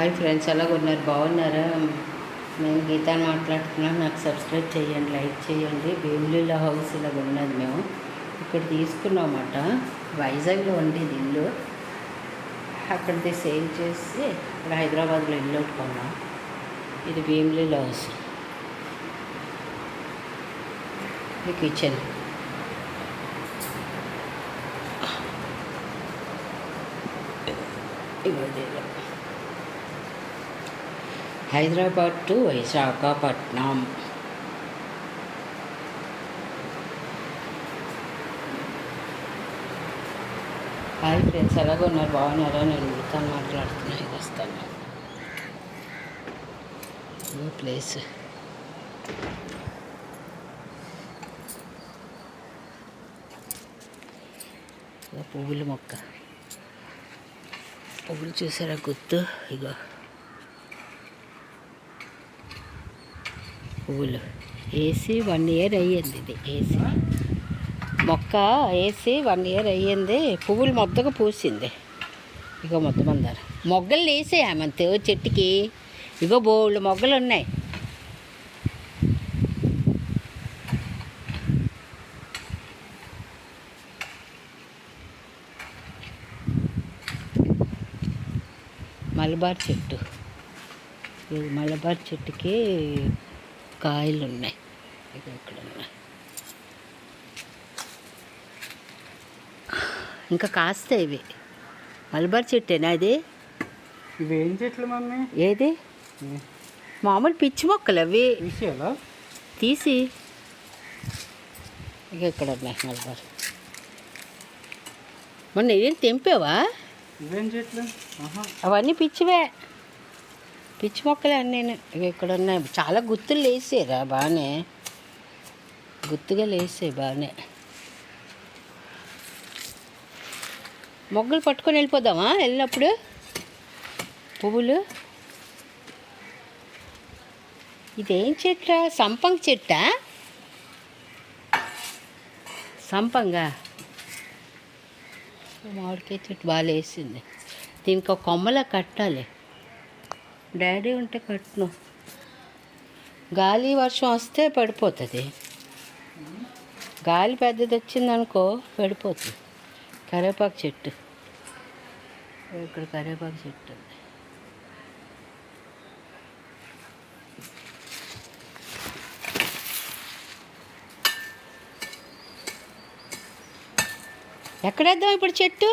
Hi friends, ఎలాగున్నారు? బాగున్నారా? నేను గీతాన్ని మాట్లాడుతున్నాను. నాకు సబ్స్క్రైబ్ చేయండి, లైక్ చేయండి. భీమిలీల హౌస్ ఇలాగ ఉన్నది. మేము ఇక్కడ తీసుకున్నామట. వైజాగ్లో ఉండేది ఇల్లు. అక్కడిది సేల్ చేసి ఇక్కడ హైదరాబాద్లో ఇల్లు కొట్టుకున్నాం. ఇది భీమిలీల హౌస్. ఇది కిచెన్. ఇవ్వదు. Hyderabad to Visakhapatnam. Hi friends, ఎలాగో ఉన్నారు? బాగున్నారా? నేను గీతాన్ని మాట్లాడుతున్నాను. వస్తాను. ప్లేస్ పువ్వుల మొక్క. పువ్వులు చూసారా? గుర్తు ఇగో పువ్వులు వేసి 1 ఇయర్ అయ్యింది. ఇది వేసి మొక్క వేసి 1 ఇయర్ అయ్యింది. పువ్వులు మొత్తగా పూసింది. ఇగో మొత్తం అందరు మొగ్గలు వేసేయామంతే చెట్టుకి. ఇగో బోళ్ళు మొగ్గలు ఉన్నాయి. మలబార్ చెట్టు. మలబార్ చెట్టుకి కాయలు ఉన్నాయి. ఇక ఇక్కడ ఉన్నాయి. ఇంకా కాస్తాయి ఇవి. మలబార్ చెట్టేనా అది? ఇవి ఏం చెట్లు మమ్మీ? ఏది? మామూలు పిచ్చి మొక్కలు అవి. తీసి ఇక ఇక్కడ ఉన్నాయి మలబార్. మొన్న ఏం తెంపావా? ఇవేం చెట్లు? అవన్నీ పిచ్చివే, పిచ్చి మొక్కలే అన్నీ. ఇవి ఇక్కడ ఉన్నాయి. చాలా గుత్తులు లేసారా? బాగానే గుత్తుగా లేసాయి. బాగానే మొగ్గలు పట్టుకొని వెళ్ళిపోదామా వెళ్ళినప్పుడు? పువ్వులు. ఇదేం చెట్లా? సంపంగ చెట్టా? సంపంగా మామిడికాయ చెట్టు బాగా లేసింది. దీనికి ఒక కొమ్మలా కట్టాలి. డాడీ ఉంటే కట్టును. గాలి వర్షం వస్తే పడిపోతుంది. గాలి పెద్దది వచ్చిందనుకో పడిపోతుంది. కరివేపాకు చెట్టు. ఇక్కడ కరివేపాకు చెట్టు ఉంది. ఎక్కడేద్దాం ఇప్పుడు చెట్టు?